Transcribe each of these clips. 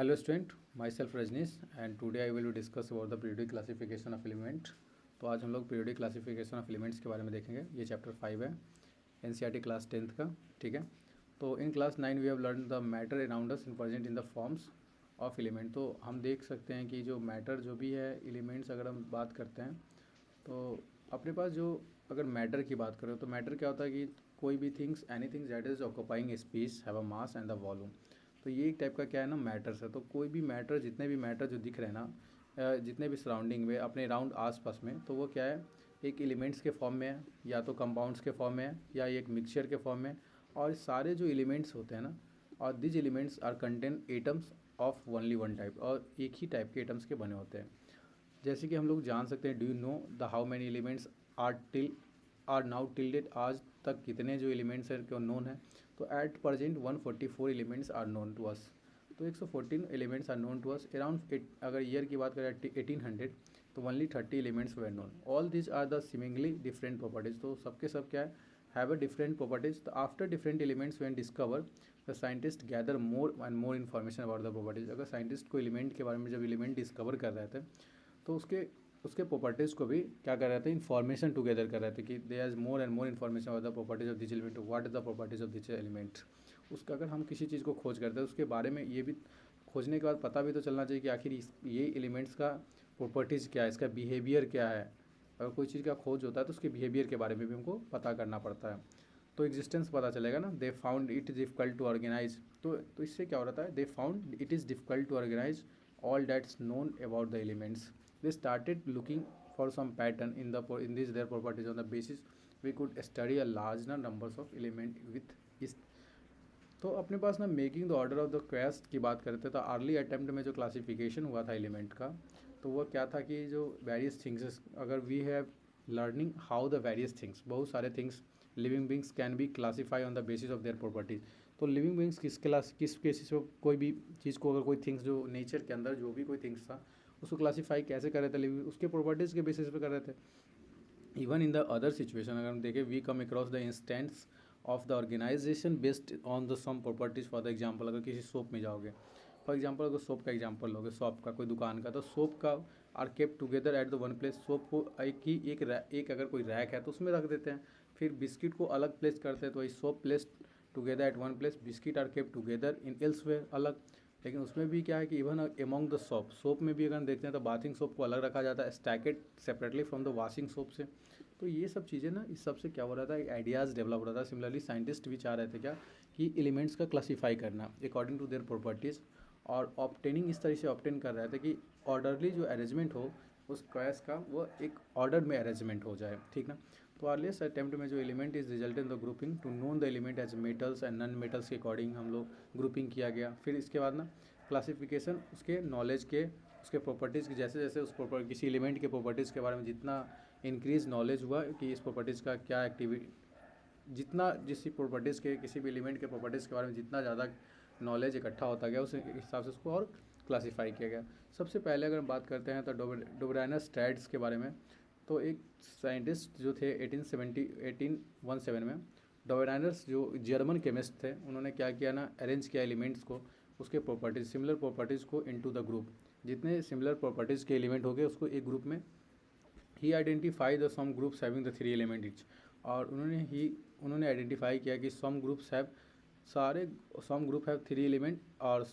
Hello student, myself Rajneesh and today I will discuss about the periodic classification of element। तो आज हम लोग periodic classification of elements के बारे में देखेंगे। ये चैप्टर 5 है एनसीईआरटी क्लास 10th का। ठीक है, तो in class 9 we have learn the matter around us in present in the forms of element. तो हम देख सकते हैं कि जो मैटर जो भी है एलिमेंट्स, अगर हम बात करते हैं तो अपने पास जो अगर मैटर की बात करें तो मैटर क्या होता है कि कोई भी things anything that is occupying space have a mass and the volume. तो ये एक टाइप का क्या है ना, मैटर्स है। तो कोई भी मैटर, जितने भी मैटर जो दिख रहे हैं ना, जितने भी सराउंडिंग में अपने राउंड आसपास में, तो वो क्या है, एक एलिमेंट्स के फॉर्म में है, या तो कंपाउंड्स के फॉर्म में है, या एक मिक्सचर के फॉर्म में। और सारे जो एलिमेंट्स होते हैं ना, और these elements are contain atoms of only one type, और एक ही टाइप के एटम्स के बने होते हैं। जैसे कि हम लोग जान सकते हैं, do you know the how many elements are now till date, आज तक कितने जो एलिमेंट्स हैं क्यों नोन है। तो at present 144 elements are known to us. तो 114 elements are known to us. Around अगर ईयर की बात करें 1800, तो only 30 elements were known. All this are the seemingly different properties. तो सबके सब क्या है, हैव अ डिफरेंट प्रॉपर्टीज। तो after different elements when discover the scientist gather more and more information about the properties. अगर साइंटिस्ट को element के बारे में जब एलिमेंट डिस्कवर कर रहे थे तो उसके उसके प्रॉपर्टीज़ को भी क्या कर रहे थे, इन्फॉर्मेशन टुगेदर कर रहे थे कि they has more and more information about the properties of this element, what is the properties of this element. उसका अगर हम किसी चीज़ को खोज करते हैं उसके बारे में ये भी खोजने के बाद पता भी तो चलना चाहिए कि आखिर ये एलिमेंट्स का प्रॉपर्टीज़ क्या है, इसका बिहेवियर क्या है। अगर कोई चीज़ का खोज होता है तो उसके बिहेवियर के बारे में भी हमको पता करना पड़ता है, तो एग्जिस्टेंस पता चलेगा ना। They found it difficult to organise. तो इससे क्या हो रहा है, they found it is difficult to organise all that's known about the elements. They started looking for some pattern in these their properties. On the basis we could study a larger numbers of element with is। तो अपने पास ना making the order of the quest की बात करते तो early attempt में जो classification हुआ था एलिमेंट का, तो वह क्या था कि जो वेरियस थिंग्स, अगर we have learning how the various things, बहुत सारे things living beings can be classified on the basis of their properties. तो लिविंग बींग्स किस बेसिस पर कोई भी चीज़ को, अगर कोई थिंग्स जो नेचर के अंदर जो भी कोई थिंग्स था उसको क्लासीफाई कैसे कर रहे थे, लिविंग उसके प्रॉपर्टीज़ के बेसिस पे कर रहे थे। Even in the other situation अगर हम देखें, we come across the instances of the organisation based on the some properties. For the example, अगर किसी शॉप में जाओगे, फॉर एग्जांपल अगर शॉप का एग्जांपल लोगे, शॉप का कोई दुकान का, तो शॉप का are kept together at the one place. Shop को एक अगर कोई रैक है तो उसमें रख देते हैं, फिर बिस्किट को अलग प्लेस करते हैं, तो वही shop place together at one place, biscuit are kept together in elsewhere अलग। लेकिन उसमें भी क्या है कि इवन एमॉन्ग द सोप में भी अगर देखते हैं तो बाथिंग सोप को अलग रखा जाता है, stacked separately from the washing soap से। तो ये सब चीज़ें ना, इस सब से क्या हो रहा था, एक आइडियाज़ डेवलप हो रहा था। सिमिलरली साइंटिस्ट भी चाह रहे थे क्या, कि एलिमेंट्स का क्लासीफाई करना अकॉर्डिंग टू देयर प्रॉपर्टीज़, और ऑप्टेनिंग इस तरह से ऑप्टेन कर रहे थे कि ऑर्डरली जो अरेंजमेंट हो उस क्वेस का, वो एक ऑर्डर में अरेंजमेंट हो जाए। ठीक ना। तो अर्लीस्ट अटेम्प्ट में जो element is result in the grouping to known the element as metals and non metals के अकॉर्डिंग हम लोग ग्रुपिंग किया गया। फिर इसके बाद ना क्लासिफिकेशन उसके नॉलेज के, उसके प्रॉपर्टीज़ की, जैसे जैसे उस प्रॉपर किसी एलिमेंट के प्रॉपर्टीज़ के बारे में जितना इंक्रीज नॉलेज हुआ कि इस प्रॉपर्टीज़ का क्या एक्टिविटी, जितना जिस प्रॉपर्टीज़ के, किसी भी एलिमेंट के प्रॉपर्टीज़ के बारे में जितना ज़्यादा नॉलेज इकट्ठा होता गया, उस हिसाब से उसको और क्लासीफाई किया गया। सबसे पहले अगर हम बात करते हैं तो डोबराइनर स्ट्रैट्स के बारे में, तो एक साइंटिस्ट जो थे 1817 में, डोबराइनर्स जो जर्मन केमिस्ट थे, उन्होंने क्या किया ना, अरेंज किया एलिमेंट्स को, उसके प्रॉपर्टीज, सिमिलर प्रॉपर्टीज़ को इनटू द ग्रुप। जितने सिमिलर प्रॉपर्टीज़ के एलिमेंट हो गए उसको एक ग्रुप में ही identify the some groups having the 3 element each. और उन्होंने आइडेंटिफाई किया कि सम ग्रुप्स हैव, सारे सम ग्रुप हैव 3 एलिमेंट, और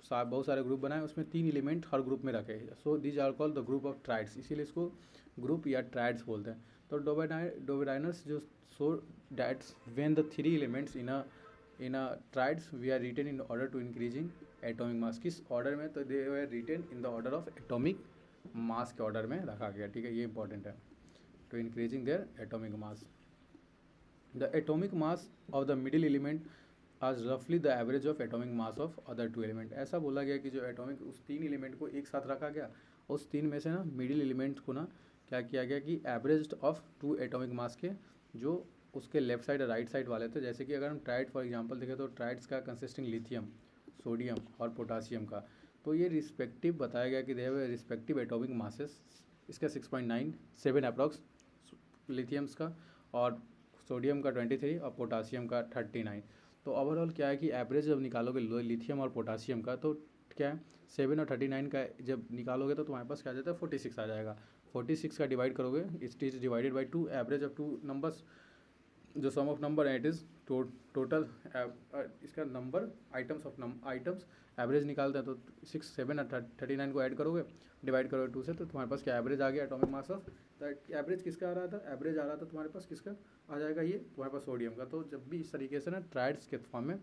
बहुत सारे ग्रुप बनाए, उसमें 3 एलिमेंट हर ग्रुप में रखे। So these are called the group of triads, इसीलिए इसको ग्रुप या ट्राइड्स बोलते हैं। तो डोबेराइनर्स जो so that's when the 3 elements in a triads we are written in order to increasing atomic mass. किस ऑर्डर में, तो they were written in the order of atomic mass के ऑर्डर में रखा गया। ठीक है, ये इंपॉर्टेंट है, to increasing their atomic mass. The atomic mass of the middle element आज रफली the average of atomic mass of other 2 element. ऐसा बोला गया कि जो एटॉमिक, उस 3 एलिमेंट को एक साथ रखा गया, उस 3 में से ना मिडिल एलिमेंट को ना क्या किया गया कि एवरेज ऑफ 2 एटॉमिक मास के जो उसके लेफ्ट साइड और राइट साइड वाले थे। जैसे कि अगर हम ट्राइड फॉर एग्जांपल देखें तो ट्राइड्स का कंसिस्टिंग लिथियम, सोडियम और पोटासियम का, तो ये रिस्पेक्टिव बताया गया कि they have respective atomic masses. इसका 6.9 7 अप्रॉक्स लिथियम्स का, और सोडियम का 23 और पोटासियम का 39। तो ओवरऑल क्या है कि एवरेज जब निकालोगे लिथियम और पोटासियम का, तो क्या है 7 और 39 का जब निकालोगे तो तुम्हारे पास क्या आ जाता है 46 आ जाएगा। 46 का डिवाइड करोगे, it is divided by 2, average of 2 numbers, जो सम ऑफ नंबर है इट इज़ टोटल इसका नंबर आइटम्स एवरेज निकालते हैं। तो 6, 7 और 39 को ऐड करोगे, डिवाइड करोगे 2 से, तो तुम्हारे पास क्या एवरेज आ गया एटॉमिक मास ऑफ। एवरेज किसका आ रहा था, एवरेज आ रहा था तुम्हारे पास किसका आ जाएगा, ये तुम्हारे पास सोडियम का। तो जब भी इस तरीके से ना ट्राइड्स के फॉर्म में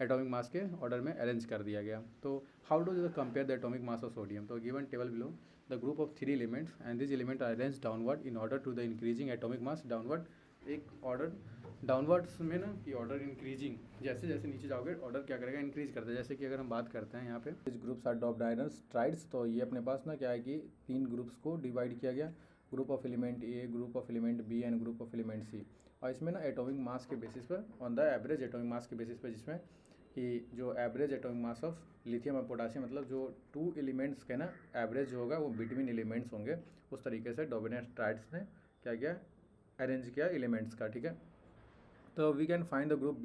एटॉमिक मास के ऑर्डर में अरेंज कर दिया गया। तो how do the compare the atomic mass of sodium, तो given table below the group of 3 elements and this element are arrange downward in order to the increasing atomic mass downward. एक order downwards में ना कि order increasing, जैसे जैसे नीचे जाओगे order क्या करेगा, इंक्रीज करता है। जैसे कि अगर हम बात करते हैं यहाँ पे इस ग्रुप्स आर डॉप डायनस ट्राइड्स, तो ये अपने पास ना क्या है कि 3 ग्रुप्स को डिवाइड किया गया, group of element A, group of element B and group of element C. और इसमें ना एटॉमिक मास के बेसिस पर, on the average atomic mass के बेसिस पर, जिसमें कि जो average atomic mass of lithium और पोटासियम, मतलब जो 2 एलिमेंट्स के ना एवरेज जो होगा वो बिटवीन एलिमेंट्स होंगे, उस तरीके से डॉमिनेंट ट्राइड्स ने क्या किया, अरेंज किया एलिमेंट्स का। ठीक है, तो we can find the group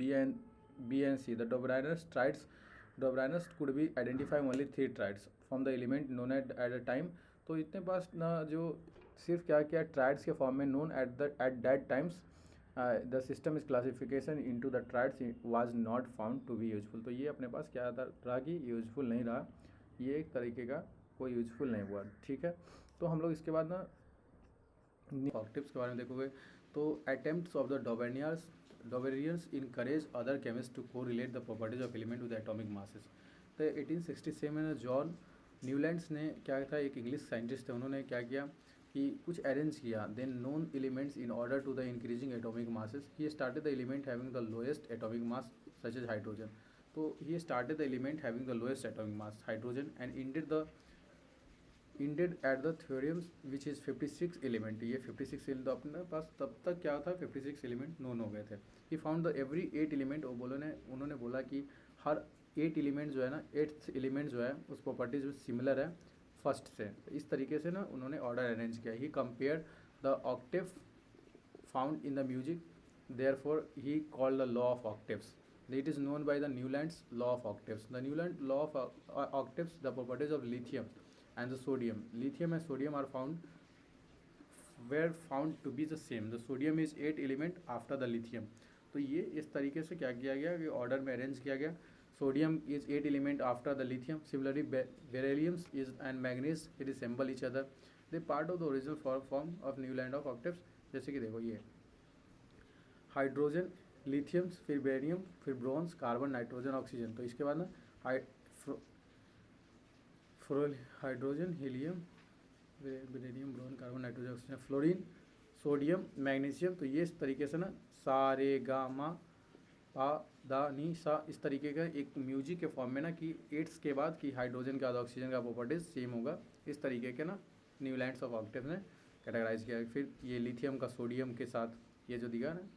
B and C. The Dobrynas could be identified only 3 triads from the element known at a time. तो इतने पास ना जो सिर्फ क्या किया ट्राइड्स के फॉर्म में known at that times, the system is classification into the triads was not found to be useful. तो ये अपने पास क्या रहा कि यूजफुल नहीं रहा, ये एक तरीके का कोई यूजफुल नहीं हुआ। ठीक है, तो हम लोग इसके बाद ना ऑक्टिव्स के बारे में देखोगे। तो attempts of the Dobereiner's encourage other chemists to correlate the properties of element with atomic masses। तो 1867 में जॉन न्यूलैंड्स ने क्या था, एक इंग्लिश साइंटिस्ट थे, उन्होंने क्या किया कि कुछ अरेंज किया then known elements in order to the increasing atomic masses. He started the element having the lowest atomic mass such as hydrogen. तो he started the element having the lowest atomic mass hydrogen and ended at the thoriums which is 56 element. ये 56 element तो अपने पास तब तक क्या था 56 element known हो गए थे। He found the every 8 element, वो उन्होंने बोला कि हर 8 एलिमेंट जो है ना, 8th एलिमेंट जो है उस प्रॉपर्टीज में सिमिलर है फर्स्ट से। इस तरीके से ना उन्होंने ऑर्डर अरेंज किया। He compare the octave found in the music, therefore he called the law of octaves. It is known by the Newlands law of octaves. The Newland law of octaves, the properties of lithium and the sodium, lithium and sodium are were found to be the same. The sodium is 8 element after the lithium। तो ये इस तरीके से क्या किया गया कि order में अरेंज किया गया। Sodium is 8 element after the lithium, similarly beryllium is and manganese it resemble each other, they part of the original form of Newland of octaves. जैसे कि देखो ये हाइड्रोजन, लिथियम, फिर बेरियम, फिर ब्रोंज, कार्बन, नाइट्रोजन, ऑक्सीजन। तो इसके बाद ना hydrogen, helium, beryllium, boron, carbon, nitrogen, oxygen, fluorine, sodium, magnesium. तो ये इस तरीके से ना सारे गा मा पा दा नी सा, इस तरीके का एक म्यूजिक के फॉर्म में ना कि 8 के बाद कि हाइड्रोजन के बाद ऑक्सीजन का प्रॉपर्टीज सेम होगा, इस तरीके के ना न्यूलैंड्स ऑफ ऑक्टेव ने कैटेगराइज किया। फिर ये लिथियम का सोडियम के साथ, ये जो दिखा ना,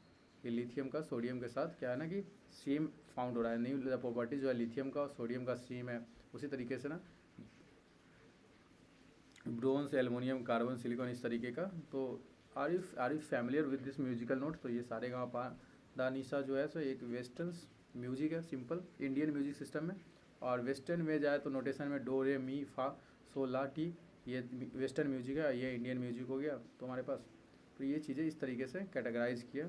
ये लिथियम का सोडियम के साथ क्या है ना कि सेम फाउंड हो रहा है, न्यू प्रॉपर्टीज जो है लिथियम का और सोडियम का सेम है। उसी तरीके से ना ब्रोंस, एल्युमिनियम, कार्बन, सिलिकॉन, इस तरीके का। तो are you familiar with this musical notes. तो ये सारे गाँव पा दानिशा जो है सो एक वेस्टर्न म्यूजिक है, सिंपल इंडियन म्यूजिक सिस्टम में। और वेस्टर्न में जाए तो नोटेशन में डो रे मी फा सो ला टी, ये वेस्टर्न म्यूजिक है, ये इंडियन म्यूजिक हो गया तो हमारे पास। तो ये चीज़ें इस तरीके से कैटेगराइज किया।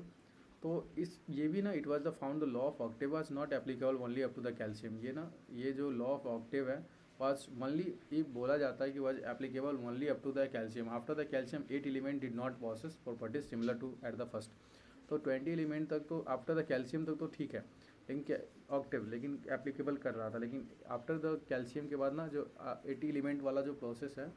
तो इस ये भी ना it was the found the law of octave was not applicable only up to the calcium. ये ना ये जो लॉ ऑफ ऑक्टेव है वाज ओनली, ये बोला जाता है कि was applicable only up to the calcium. After the calcium 8 element did not possess properties similar to at the first. तो 20 एलिमेंट तक तो आफ्टर द कैल्शियम तक तो ठीक है, लेकिन क्या ऑक्टेव लेकिन एप्लीकेबल कर रहा था। लेकिन आफ्टर द कैल्शियम के बाद ना जो 80 एलिमेंट वाला जो प्रोसेस है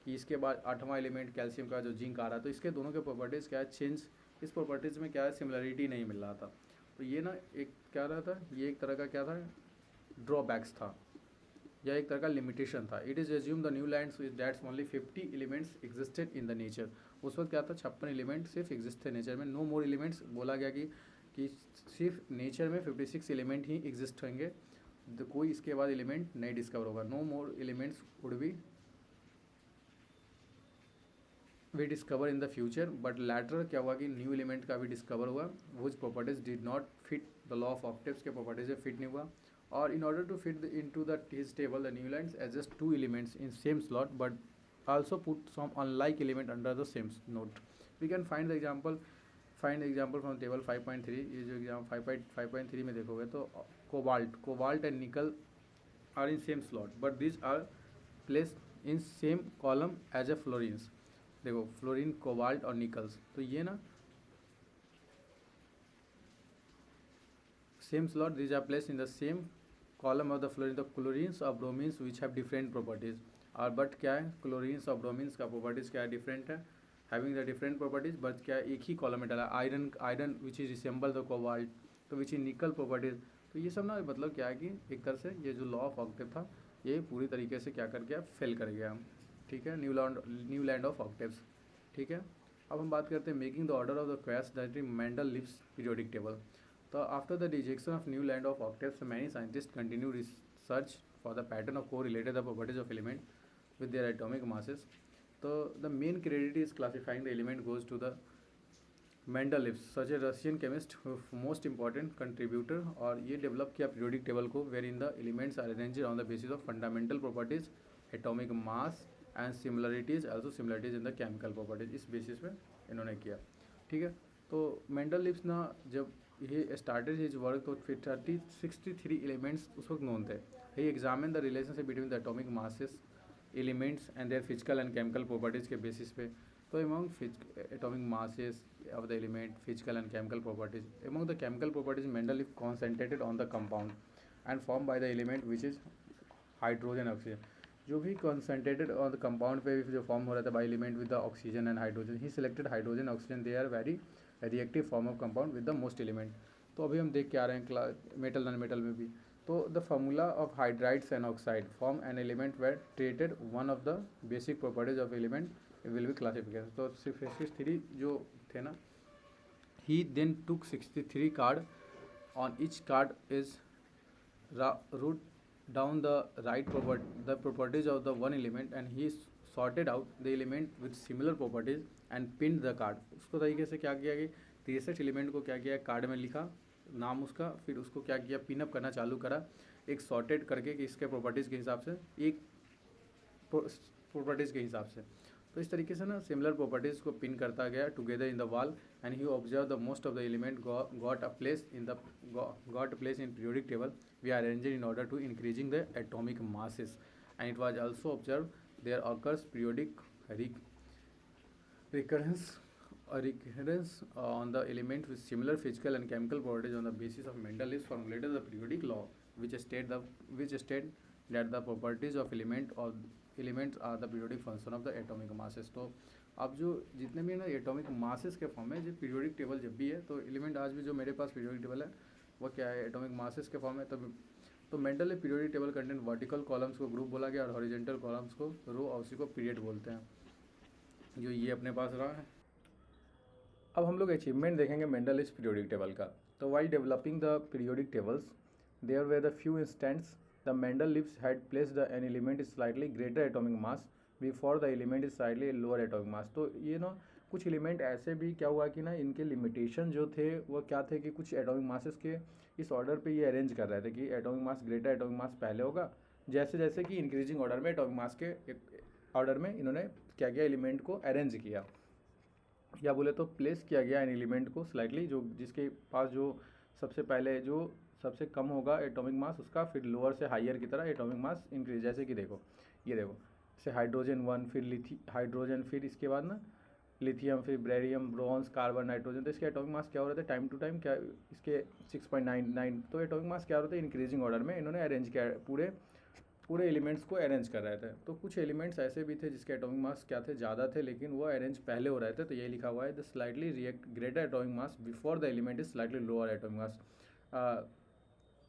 कि इसके बाद 8वां एलिमेंट कैल्शियम का जो जिंक आ रहा है, तो इसके दोनों के प्रॉपर्टीज़ क्या है चेंज, इस प्रॉपर्टीज़ में क्या है सिमिलरिटी नहीं मिल रहा था। तो ये ना एक क्या रहा था, ये एक तरह का क्या था ड्रॉबैक्स था या एक तरह का लिमिटेशन था। It is assume the new lands that's only 50 elements existed in the nature. उस वक्त क्या था 56 एलिमेंट सिर्फ एग्जिस्ट थे नेचर में, नो मोर एलिमेंट्स। बोला गया कि सिर्फ नेचर में 56 एलिमेंट ही एग्जिस्ट होंगे, तो कोई इसके बाद एलिमेंट नहीं डिस्कवर होगा। No more elements would be we discover in the future, but later क्या हुआ कि न्यू एलिमेंट का भी डिस्कवर हुआ, which properties did not fit the law of octaves के प्रॉपर्टीज फिट नहीं हुआ। और in order to fit into his table, the Newlands adjust two elements in same slot but also put some unlike element under the same node. We can find the example from table 5.3. ये जो exam 5.3 में देखोगे तो cobalt and nickel are in same slot but this are placed in same column as a fluorines. देखो fluorine, cobalt और nickels, तो ये ना same slot, these are placed in the same column of the fluorine. The chlorines और bromines which have different properties. और but क्या है, chlorines और ब्रोमीन्स का प्रॉपर्टीज़ क्या है, डिफरेंट है, having the different properties, but क्या एक ही कॉलम में डाला. Iron which is resemble the cobalt, तो विच इज निकल प्रॉपर्टीज. तो ये सब ना मतलब क्या है कि एक तरह से ये जो लॉ ऑफ ऑक्टेव था ये पूरी तरीके से क्या कर गया, फेल कर गया. ठीक है, न्यू लैंड ऑफ ऑक्टेव्स. ठीक है, अब हम बात करते हैं making the order of the quest that is Mendeleev's periodic table. तो after the rejection of Newland of octaves, many scientist continue research for the pattern of को related the properties of element with their atomic masses. So the main credit is classifying the element goes to the Mendeleev, such a Russian chemist who most important contributor, और ये develop किया periodic table को wherein the elements are arranged on the basis of fundamental properties, atomic mass and similarities, also similarities in the chemical properties. इस basis पे इन्होंने किया. ठीक है, तो Mendeleev ना जब ये started his work तो 63 elements उस वक्त known थे. He examined the relationship between the atomic masses, elements and their physical and chemical properties के बेसिस पे. तो among atomic masses of the element, physical and chemical properties, among the chemical properties Mendeleev concentrated on the compound and form by the element which is hydrogen oxygen. जो भी concentrated on the compound पे जो form हो रहा था by element with the oxygen and hydrogen, he selected hydrogen oxygen, they are very reactive form of compound with the most element. तो अभी हम देख के आ रहे हैं मेटल नॉन मेटल में भी. तो the formula of hydrides and oxide form an element were treated one of the basic properties of element will be classification. तो 63 जो थे ना, he then took 63 card, on each card is wrote down the properties of the one element and he sorted out the element with similar properties and pinned the card. उसको तरीके से क्या किया कि 63 एलिमेंट को क्या किया, कार्ड में लिखा नाम उसका, फिर उसको क्या किया, पिनअप करना चालू करा एक सॉर्टेड करके कि इसके प्रॉपर्टीज़ के हिसाब से, एक प्रॉपर्टीज़ के हिसाब से. तो इस तरीके से ना सिमिलर प्रॉपर्टीज़ को पिन करता गया together in the wall and he observe the most of the element got a place in periodic table. We are arranged in order to increasing the atomic masses and it was also observe their occurs periodic recurrence on the element with similar physical and chemical properties on the basis of Mendeleev's formulated the periodic law, which state that the properties of elements are the periodic function of the atomic masses. तो अब जो जितने भी ना atomic masses के form है, जो periodic table जब भी है, तो एलिमेंट आज भी जो मेरे पास पीरियोडिक टेबल है वो क्या है, एटॉमिक मासेस के फॉर्म है. तो Mendeleev periodic table content vertical columns को ग्रुप बोला गया और हॉरिजेंटल कॉलम्स को रो और उसी को पीरियड बोलते हैं, जो ये अपने पास रहा है. अब हम लोग अचीवमेंट देखेंगे मेंडलीव पीरियोडिक टेबल का. तो while developing the periodic tables there were the few instances the Mendeleev's had placed an element slightly greater atomic mass before the element is slightly lower atomic mass. तो ये ना कुछ element ऐसे भी क्या हुआ कि ना इनके लिमिटेशन जो थे वो क्या थे कि कुछ एटॉमिक मासेस के इस ऑर्डर पे ये अरेंज कर रहे थे कि एटॉमिक मास ग्रेटर एटॉमिक मास पहले होगा, जैसे जैसे कि इंक्रीजिंग ऑर्डर में एटॉमिक मास के ऑर्डर में इन्होंने क्या किया, एलिमेंट को अरेंज किया, या बोले तो प्लेस किया गया इन एलिमेंट को स्लाइटली, जो जिसके पास जो सबसे पहले जो सबसे कम होगा एटॉमिक मास उसका, फिर लोअर से हायर की तरह एटॉमिक मास इंक्रीज. जैसे कि देखो ये देखो जैसे हाइड्रोजन 1, फिर हाइड्रोजन, फिर इसके बाद ना लिथियम, फिर बेरियम, ब्रोंज, कार्बन, नाइट्रोजन. तो इसके एटॉमिक मास क्या हो रहे थे टाइम टू टाइम, क्या इसके 6.99. तो एटॉमिक मास क्या हो रहे थे इंक्रीजिंग ऑर्डर में इन्होंने अरेंज किया, पूरे एलिमेंट्स को अरेंज कर रहे थे. तो कुछ एलिमेंट्स ऐसे भी थे जिसके एटॉमिक मास क्या थे, ज़्यादा थे, लेकिन वो अरेंज पहले हो रहे थे. तो ये लिखा हुआ है the slightly react greater atomic mass before the element is slightly lower atomic mass.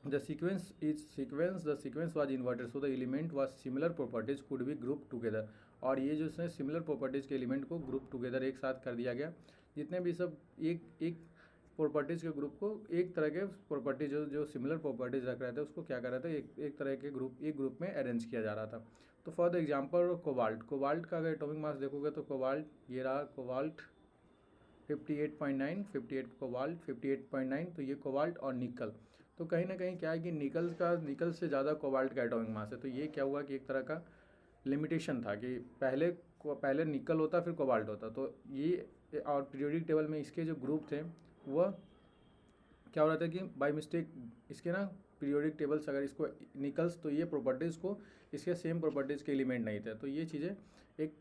The sequence was inverted so the element was similar properties could be group together. और ये जो है सिमिलर प्रॉपर्टीज़ के एलिमेंट को group together एक साथ कर दिया गया. जितने भी सब एक प्रॉपर्टीज़ के ग्रुप को एक तरह के प्रॉपर्टी जो सिमिलर प्रॉपर्टीज़ रख रहे थे उसको क्या कर रहे थे, एक तरह के एक ग्रुप में अरेंज किया जा रहा था. तो फॉर द एग्जांपल कोबाल्ट का अगर एटॉमिक मास देखोगे तो कोबाल्ट ये रहा, कोबाल्ट 58.9, 58 कोबाल्ट 58.9. तो ये कोबाल्ट और निकल. तो कहीं ना कहीं क्या है कि निकल से ज़्यादा कोबाल्ट का एटॉमिक मास है। तो ये क्या हुआ कि एक तरह का लिमिटेशन था कि पहले निकल होता फिर कोबाल्ट होता। तो ये और पीरियोडिक टेबल में इसके जो ग्रुप थे वह क्या हो रहा था कि बाय मिस्टेक इसके ना पीरियोडिक टेबल्स अगर इसको निकल्स तो ये प्रॉपर्टीज़ को इसके सेम प्रॉपर्टीज़ के एलिमेंट नहीं थे। तो ये चीज़ें एक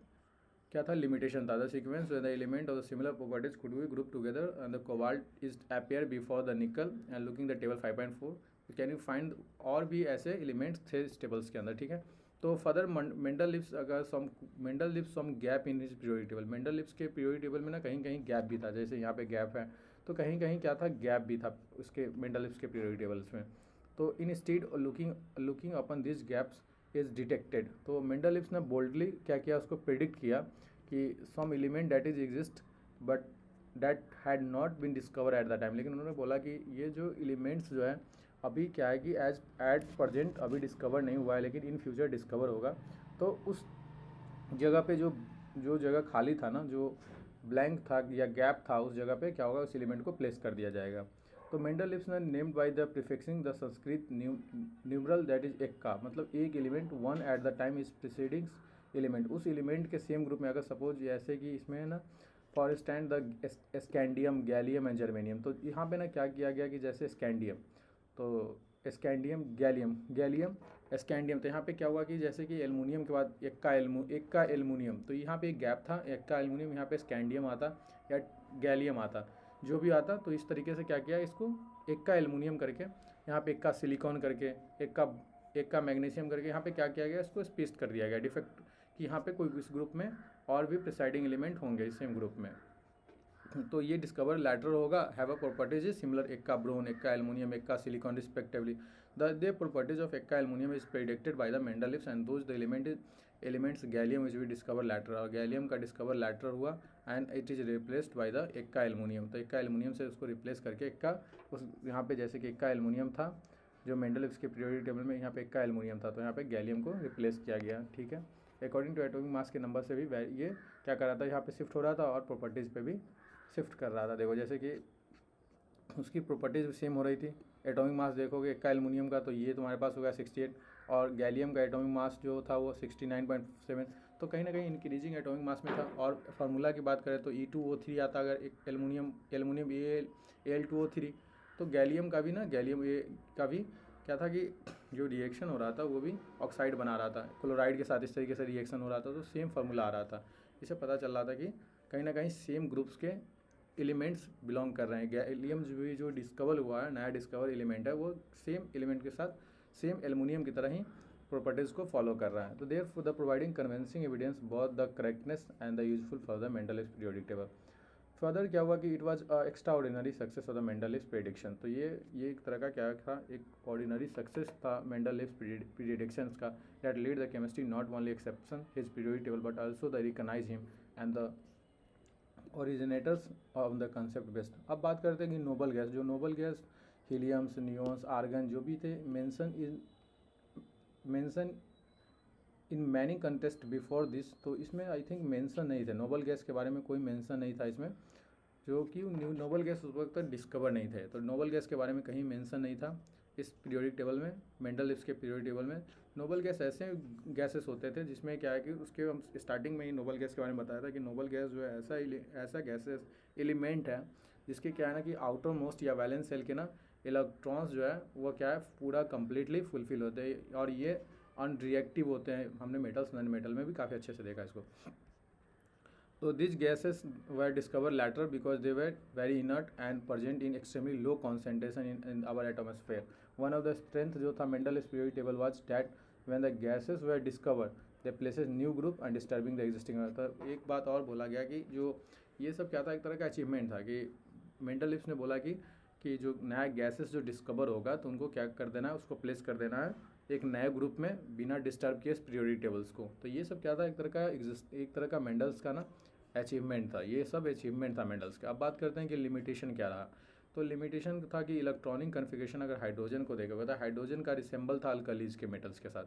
क्या था लिमिटेशन था। The sequence the element of the similar properties could be group together and the cobalt is appear before the निकल and looking the table 5.4 can you find और भी ऐसे एलिमेंट्स थे इस टेबल्स के अंदर, ठीक है। तो further Mendeleev some gap in his periodic table. Mendel lives के पीरियोडिक टेबल में ना कहीं कहीं गैप भी था, जैसे यहाँ पे गैप है तो कहीं कहीं क्या था गैप भी था उसके मेंडल लिव्स के पीरियोडिक टेबल्स में। तो instead looking upon this gaps is detected. तो मेंडल लिव्स ने बोल्डली क्या किया, उसको प्रिडिक्ट किया कि some element that is exist but that had not been discover at the time. लेकिन उन्होंने बोला कि ये जो एलिमेंट्स जो है अभी क्या है कि एट प्रजेंट अभी डिस्कवर नहीं हुआ है, लेकिन इन फ्यूचर डिस्कवर होगा। तो उस जगह पे जो जगह खाली था ना, जो ब्लैंक था या गैप था, उस जगह पे क्या होगा, उस एलिमेंट को प्लेस कर दिया जाएगा। तो मेंडल लिव्स ने named by the prefixing the Sanskrit numeral that is eka, मतलब एक element one at the time is preceding element. उस एलिमेंट के सेम ग्रुप में अगर सपोज ऐसे कि इसमें है ना for stand the scandium gallium and germanium. तो यहाँ पे ना क्या किया गया कि जैसे स्कैंडियम तो स्कैंडियम गैलियम स्कैंडियम। तो यहाँ पे क्या हुआ कि जैसे कि एल्युमिनियम के बाद एक का एल्युमिनियम, तो यहाँ पे एक गैप था, एक का एल्युमिनियम, यहाँ पे स्कैंडियम आता या गैलियम आता, जो भी आता। तो इस तरीके से क्या किया, इसको एक का एल्युमिनियम करके, यहाँ पे एक का सिलिकॉन करके, एक का मैग्नीशियम करके, यहाँ पे क्या किया गया, इसको स्पेस कर दिया गया डिफेक्ट कि यहाँ पे कोई इस ग्रुप में और भी प्रिसाइडिंग एलिमेंट होंगे इस सेम ग्रुप में। तो ये डिस्कवर लैटर होगा have a properties is similar, एक का ब्रोन, एक का एल्युमिनियम, एक का silicon respectively. The properties of एक का aluminium is predicted by the Mendeleev and those the elements gallium which we discover later. और गैलियम का डिस्कवर लैटर हुआ and it is replaced by the एक का aluminium. तो एक का एल्युमिनियम से उसको रिप्लेस करके एक का उस यहाँ पे जैसे कि एक का एल्युमिनियम था जो मेंडल लिव्स के पीरियोडिक टेबल में, यहाँ पे एक का एल्युमिनियम था, तो यहाँ पे गैलियम को रिप्लेस किया गया, ठीक है। अकॉर्डिंग टू एटॉमिक मास के नंबर से भी ये क्या कर रहा था, यहाँ पे शिफ्ट हो रहा था और प्रॉपर्टीज़ पे भी शिफ्ट कर रहा था। देखो जैसे कि उसकी प्रॉपर्टीज सेम हो रही थी। एटॉमिक मास देखोगे एक का एल्युमिनियम का तो ये तुम्हारे पास हो गया 68 और गैलियम का एटॉमिक मास जो था वो 69.7। तो कहीं ना कहीं इंक्रीजिंग एटॉमिक मास में था। और फार्मूला की बात करें तो E2O3 आता अगर एक एल्युमिनियम Al2O3। तो गैलियम का भी क्या था कि जो रिएक्शन हो रहा था वो भी ऑक्साइड बना रहा था, क्लोराइड के साथ इस तरीके से रिएक्शन हो रहा था, तो सेम फार्मूला आ रहा था। इससे पता चल रहा था कि कहीं ना कहीं सेम ग्रुप्स के एलिमेंट्स बिलोंग कर रहे हैं। गैलियम जो डिस्कवर हुआ है, नया डिस्कवर एलिमेंट है, वो सेम एलिमेंट के साथ सेम एल्युमिनियम की तरह ही प्रॉपर्टीज़ को फॉलो कर रहा है। तो therefore the providing convincing evidence both the correctness and the useful for the Mendeleev's periodic table. Further क्या हुआ कि it was extraordinary success of the Mendeleev's prediction. तो ये एक तरह का क्या था, एक ऑर्डिनरी सक्सेस था मेंडल लिव्स प्रेडिक्शंस का that lead the chemistry not only exception his periodic table but also the recognize him and the originators of the concept based. अब बात करते हैं कि नोबल गैस हीलियम्स, नियोन्स, आर्गन जो भी थे mention in many contest before this. तो इसमें आई थिंक मेंशन नहीं थे, नोबल गैस के बारे में कोई मेंशन नहीं था इसमें, जो कि नोबल गैस उस वक्त तक डिस्कवर नहीं थे। तो नोबल गैस के बारे में कहीं मेंशन नहीं था इस पीरियोडिक टेबल में, मेंडल लिव्स के पीरियोडिक टेबल में। नोबल गैस ऐसे गैसेस होते थे जिसमें क्या है कि उसके हम स्टार्टिंग में ही नोबल गैस के बारे में बताया था कि नोबल गैस जो है ऐसा गैसेस एलिमेंट है जिसके क्या है ना कि आउटर मोस्ट या वैलेंस सेल के ना इलेक्ट्रॉन्स जो है वो क्या है पूरा कम्प्लीटली फुलफिल होते हैं और ये अनरिएक्टिव होते हैं। हमने मेटल्स नॉन मेटल में भी काफ़ी अच्छे से देखा इसको। तो these gases were discovered later because they were very inert and present in extremely low concentration in our atmosphere. One of the strength जो था Mendel's periodic table was that when the gases were discovered, they places new group and disturbing the existing. तो एक बात और बोला गया कि जो ये सब क्या था, एक तरह का अचीवमेंट था कि मेंडल ने बोला कि जो नया गैसेस जो डिस्कवर होगा तो उनको क्या कर देना है, उसको प्लेस कर देना है एक नए ग्रुप में बिना डिस्टर्ब किए पीरियोडिक टेबल्स को। तो ये सब क्या था, एक तरह का मेंडल्स का ना अचीवमेंट था, ये सब अचीवमेंट था मेंडल्स का। अब बात करते हैं कि लिमिटेशन क्या रहा। तो लिमिटेशन था कि इलेक्ट्रॉनिक कन्फिगरेशन अगर हाइड्रोजन को देखोगे तो हाइड्रोजन का रिसेंबल था अल्कलीज के मेटल्स के साथ,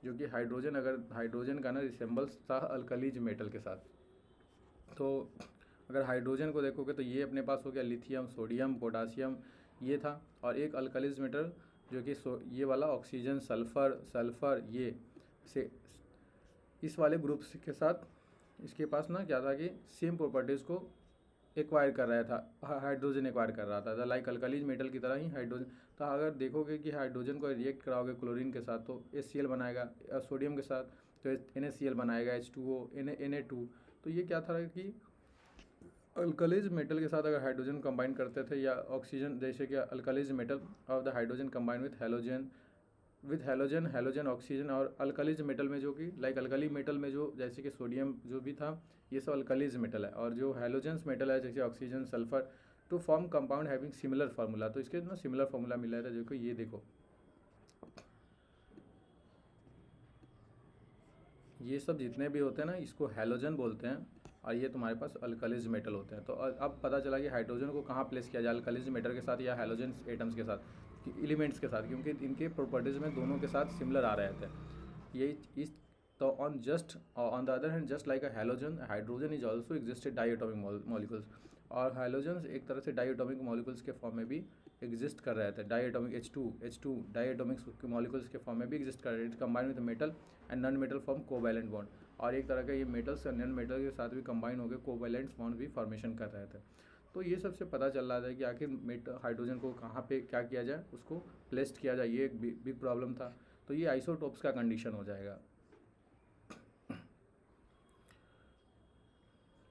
जो कि हाइड्रोजन का ना रिसेंबल्स था अल्कलीज मेटल के साथ। तो अगर हाइड्रोजन को देखोगे तो ये अपने पास हो गया लिथियम, सोडियम, पोटासियम, ये था। और एक अल्कलीज मेटल जो कि ये वाला ऑक्सीजन, सल्फ़र ये से इस वाले ग्रुप के साथ इसके पास ना क्या था कि सेम प्रॉपर्टीज़ को एक्वायर कर रहा था, हाइड्रोजन एक्वायर कर रहा था लाइक अल्कलीज मेटल की तरह ही हाइड्रोजन। तो अगर देखोगे कि हाइड्रोजन को रिएक्ट कराओगे क्लोरीन के साथ तो HCl बनाएगा, सोडियम के साथ तो NaCl बनाएगा, H2O, Na2। तो ये क्या था कि अल्कलीज मेटल के साथ अगर हाइड्रोजन कंबाइन करते थे या ऑक्सीजन, जैसे कि alkalis metal of the hydrogen combine with halogen oxygen. और अल्कलीज मेटल में जो कि लाइक अल्कली मेटल में जो जैसे कि सोडियम जो भी था ये सब अल्कलीज मेटल है। और जो हैलोजेंस मेटल है जैसे oxygen, sulphur, to form compound having similar formula. तो इसके ना सिमिलर फार्मूला मिला था जो कि ये देखो, ये सब जितने भी होते हैं ना इसको हैलोजन बोलते हैं और ये तुम्हारे पास अल्कलीज मेटल होते हैं। तो अब पता चला कि हाइड्रोजन को कहाँ प्लेस किया जाए, अल्कलीज मेटल के साथ या हैलोजन एटम्स के साथ, एलिमेंट्स के साथ, क्योंकि इनके प्रॉपर्टीज़ में दोनों के साथ सिमिलर आ रहे थे। यही इस तो on the other hand just like a halogen, hydrogen is also existed diatomic molecules. और हाइड्रोजन एक तरह से डाईएटॉमिक मॉलिक्यूल्स के फॉर्म में भी एग्जिस्ट कर रहे थे। डाईएटॉमिक H2 डाईएटॉमिक मॉलिक्यूल्स के फॉर्म में भी एग्जिस्ट कर रहे थे, combine with metal and non metal form covalent bond. और एक तरह का ये मेटल्स और नॉन मेटल के साथ भी कंबाइन होकर कोवैलेंट बॉन्ड भी फॉर्मेशन कर रहे थे। तो ये सबसे पता चल रहा था कि आखिर हाइड्रोजन को कहाँ पे क्या किया जाए, उसको प्लेस्ड किया जाए, ये एक बिग प्रॉब्लम था। तो ये आइसोटोप्स का कंडीशन हो जाएगा।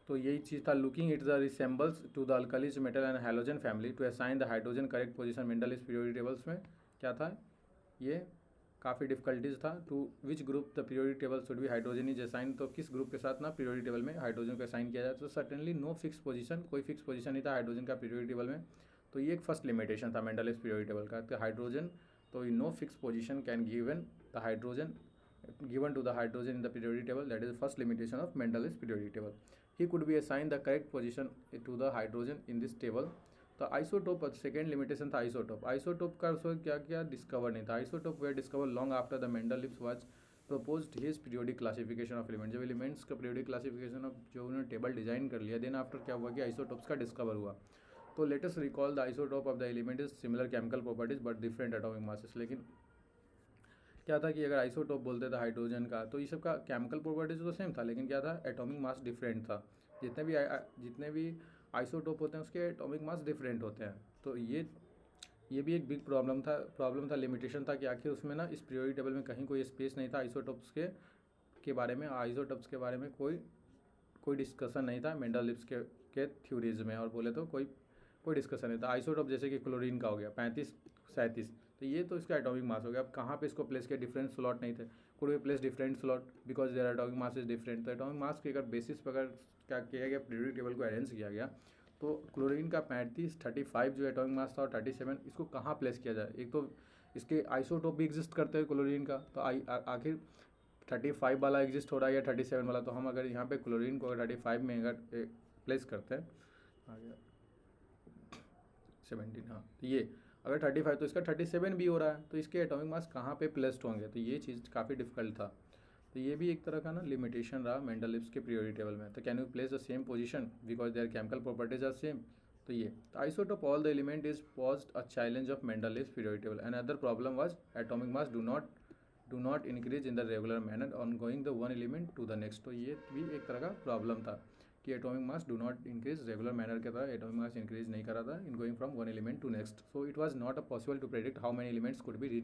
तो यही चीज़ था, looking it the resembles to the alkalis metal and halogen family to assign the hydrogen correct position Mendeleev's periodic tables में क्या था, ये काफ़ी डिफिकल्टीज था। To which group the periodic table should be hydrogen is assign. तो किस group के साथ ना पीरियोडिक टेबल में हाइड्रोजन को असाइन किया जाए। तो सर्टेनली नो फिक्स पोजीशन, कोई फिक्स पोजीशन नहीं था हाइड्रोजन का पीरियोडिक टेबल में। तो ये एक फर्स्ट लिमिटेशन था मेंडलीज पीरियोडिक टेबल का, तो हाइड्रोजन तो no fix position can given the hydrogen given to the hydrogen in the periodic table. That is the first limitation of Mendel's periodic table. He could be assigned the correct position to the hydrogen in this table. तो isotope second limitation था isotope. Isotope का उसको क्या क्या discover नहीं था। Isotope were discover long after the Mendeleev's was proposed his periodic classification of element. जब elements का पीरियोडिक क्लासिफिकेशन ऑफ जो उन्होंने टेबल डिजाइन कर लिया, देन आफ्टर क्या हुआ कि आइसोटोप्स का डिस्कवर हुआ। तो latest recall the isotope of the element is similar chemical properties but different atomic masses. लेकिन क्या था कि अगर आइसोटोप बोलते थे हाइड्रोजन का तो ये सब का केमिकल प्रॉपर्टीज तो सेम था, लेकिन क्या था एटॉमिक मास डिफरेंट था। जितने भी आइसोटोप होते हैं उसके एटॉमिक मास डिफरेंट होते हैं। तो ये भी एक बिग प्रॉब्लम था, लिमिटेशन था कि आखिर उसमें ना इस पीरियोडिक टेबल में कहीं कोई स्पेस नहीं था आइसोटोप्स के बारे में। आइसोटोप्स के बारे में कोई डिस्कशन नहीं था मेंडलीव्स के थ्योरीज में, और बोले तो कोई डिस्कशन नहीं था। आइसोटोप जैसे कि क्लोरीन का हो गया 35, 37, तो ये तो इसका एटॉमिक मास हो गया। अब कहाँ पे इसको प्लेस किया, डिफरेंट स्लॉट नहीं थे, could be place different slot because there atomic mass is different. तो एटॉमिक मास के अगर बेसिस पर अगर क्या किया गया पीरियोडिक टेबल को अरेंज किया गया तो क्लोरीन का 35, 35 जो एटॉमिक मास था और 37 इसको कहाँ प्लेस किया जाए। एक तो इसके आइसोटोप भी एग्जिस्ट करते हैं क्लोरीन का, तो आखिर 35 वाला एग्जिस्ट हो रहा है या 37 वाला। तो हम अगर यहाँ पे क्लोरीन को 35 में अगर प्लेस करते हैं, आ गया 17, हाँ, तो ये अगर 35 तो इसका 37 भी हो रहा है, तो इसके एटॉमिक मास कहाँ पे प्लेस्ड होंगे। तो ये चीज़ काफ़ी डिफिकल्ट था। तो ये भी एक तरह का ना लिमिटेशन रहा मेंडलीव्स के पीरियोडिक टेबल में। तो can you place the same position because their chemical properties are same. तो ये तो isotope all the element is posed a challenge of Mendeleev's periodic table. And other problem was atomic mass do not increase in the regular manner on going the one element to the next. तो ये भी एक तरह का problem था कि atomic mass do not increase regular manner के तरह एटॉमिक मास इंक्रीज नहीं कर रहा था in going from one element to next. So it was not a possible to predict how many elements could be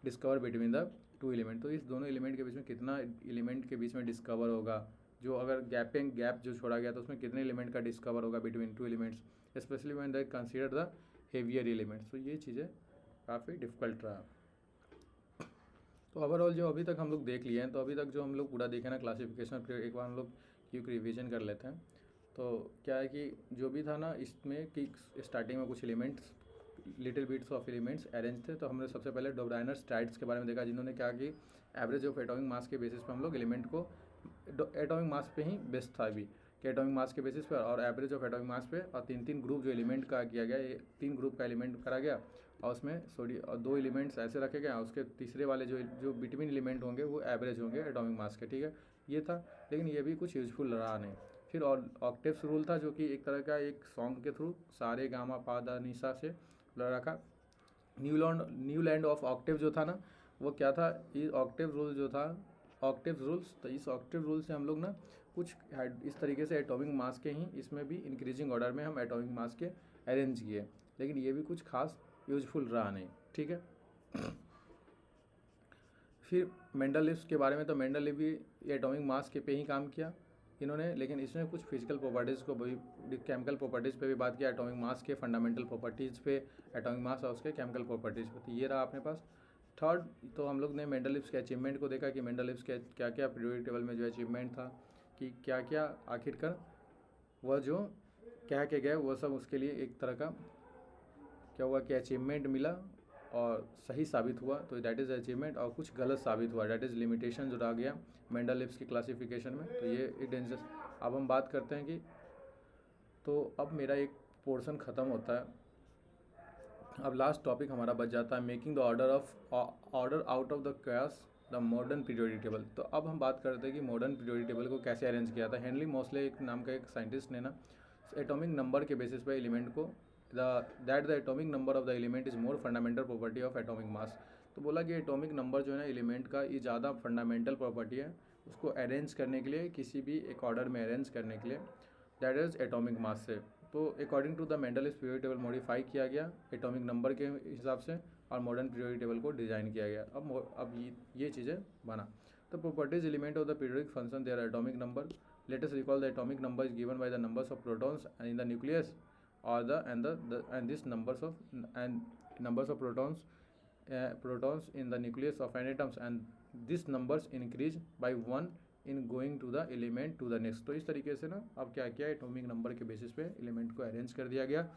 discover between the two element. तो इस दोनों element के बीच में कितना एलिमेंट के बीच में डिस्कवर होगा, जो अगर गैप जो छोड़ा गया तो उसमें कितने एलिमेंट का डिस्कवर होगा between two elements, specially when they consider the heavier elements. तो ये चीज़ें काफ़ी डिफिकल्ट रहा। तो ओवरऑल जो अभी तक हम लोग देख लिए हैं, तो अभी तक जो हम लोग पूरा देखे ना क्लासिफिकेशन, फिर एक बार हम लोग क्विक रिवीजन कर लेते हैं। तो क्या है कि जो भी था ना इसमें कि स्टार्टिंग में कुछ elements little bits of elements arrange थे। तो हमने सबसे पहले डोब्राइनर स्ट्राइड्स के बारे में देखा, जिन्होंने क्या कि एवरेज ऑफ एटॉमिक मास के बेसिस पर हम लोग एलिमेंट को एटॉमिक मास पे ही बेस्ट था अभी कि एटॉमिक मास के बेसिस पर और एवरेज ऑफ एटॉमिक मास पे, और तीन ग्रुप जो एलिमेंट का किया गया, ये 3 ग्रुप का एलिमेंट करा गया और उसमें और 2 एलिमेंट्स ऐसे रखे गए, उसके तीसरे वाले जो बिटवीन एलिमेंट होंगे वो एवरेज होंगे एटॉमिक मास के, ठीक है। ये था, लेकिन ये भी कुछ यूजफुल रहा नहीं। फिर और ऑक्टेव्स रूल था जो कि एक तरह का एक सॉन्ग के थ्रू सारे गामा पा दा निशा से रखा। न्यू लैंड ऑफ ऑक्टेव जो था ना, वो क्या था, ये ऑक्टेव रूल जो था, ऑक्टेव रूल्स। तो इस ऑक्टेव रूल से हम लोग ना कुछ इस तरीके से एटॉमिक मास के ही इसमें भी इंक्रीजिंग ऑर्डर में हम एटॉमिक मास के अरेंज किए, लेकिन ये भी कुछ खास यूजफुल रहा नहीं, ठीक है। फिर मेंडलीव्स के बारे में, तो मेंडलीव भी एटॉमिक मास के पे ही काम किया इन्होंने, लेकिन इसमें कुछ फिजिकल प्रॉपर्टीज़ को भी, केमिकल प्रॉपर्टीज़ पे भी बात किया, एटॉमिक मास के फंडामेंटल प्रॉपर्टीज़ पे, एटॉमिक मास और उसके केमिकल प्रॉपर्टीज़ पे। तो ये रहा अपने पास थर्ड। तो हम लोग ने मेंडलीव्स के अचीवमेंट को देखा कि मेंडलीव्स के क्या क्या पीरियोडिक टेबल में जो अचीवमेंट था, कि क्या क्या आखिरकार वह जो कह के गए वो सब उसके लिए एक तरह का क्या हुआ कि अचीवमेंट मिला और सही साबित हुआ, तो दैट इज़ अचीवमेंट। और कुछ गलत साबित हुआ, दैट इज़ लिमिटेशन जो रह गया मेंडलीव्स की क्लासिफिकेशन में। तो ये एक डेंजरस। अब हम बात करते हैं कि, तो अब मेरा एक पोर्शन ख़त्म होता है, अब लास्ट टॉपिक हमारा बच जाता है making the order out of the class the modern periodic table. तो अब हम बात करते हैं कि मॉडर्न पीरियोडिक टेबल को कैसे अरेंज किया था। हेनरी मोस्ले एक नाम का एक साइंटिस्ट ने ना एटॉमिक नंबर के बेसिस पे एलिमेंट को the atomic number of the element is more fundamental property of atomic mass. तो बोला कि एटॉमिक नंबर जो है ना एलिमेंट का, ये ज़्यादा फंडामेंटल प्रॉपर्टी है उसको अरेंज करने के लिए, किसी भी एक ऑर्डर में अरेंज करने के लिए, दैट इज एटॉमिक मास से। तो according to the Mendeleev's periodic table modify किया गया एटॉमिक नंबर के हिसाब से, और मॉडर्न पीरियोडिक टेबल को डिज़ाइन किया गया। अब ये चीज़ें बना। तो properties element of the periodic function their atomic number. Let us recall the atomic number is given by the numbers of protons in the nucleus or this numbers of protons in the nucleus of an atoms, and these numbers increase by 1 in going to the element to the next। तो इस तरीके से ना अब क्या किया, atomic number के basis पे एलिमेंट को अरेंज कर दिया गया,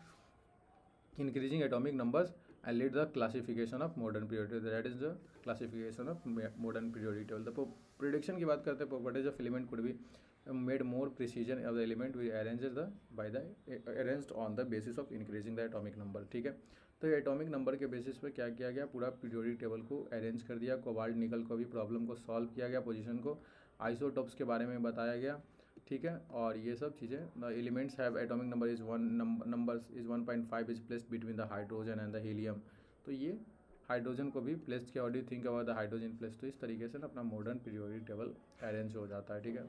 increasing atomic numbers and lead the classification of modern periodic table, that is the classification of modern periodic table। तो प्रिडिक्शन की बात करते हैं, properties of element could be made more precision of the element we arranged on the basis of increasing the atomic number, ठीक है। तो atomic number के basis पे क्या किया गया, पूरा पीरियोडिक टेबल को अरेंज कर दिया। कोबाल्ट निकल को भी प्रॉब्लम को सॉल्व किया गया, पोजीशन को, आइसोटॉप्स के बारे में बताया गया, ठीक है। और ये सब चीज़ें, the elements have atomic number is 1.5 is placed between the hydrogen and the helium. तो ये हाइड्रोजन को भी प्लेस्ड किया। What do you think about the hydrogen place. तो इस तरीके से ना अपना मॉडर्न पीरियोडिक टेबल अरेंज हो जाता है, ठीक है।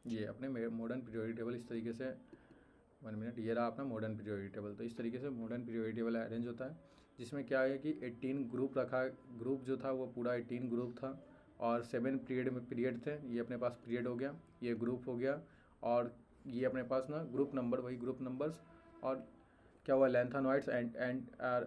ये अपने मॉडर्न पीरियोडिक टेबल इस तरीके से, 1 मिनट, ये रहा अपना मॉडर्न पीरियोडिक टेबल। तो इस तरीके से मॉडर्न पीरियोडिक टेबल अरेंज होता है, जिसमें क्या है कि 18 ग्रुप रखा, ग्रुप जो था वो पूरा 18 ग्रुप था, और 7 पीरियड थे। ये अपने पास पीरियड हो गया, ये ग्रुप हो गया, और ये अपने पास ना ग्रुप नंबर, वही ग्रुप नंबर्स। और क्या हुआ, लैंथेनॉइड्स एंड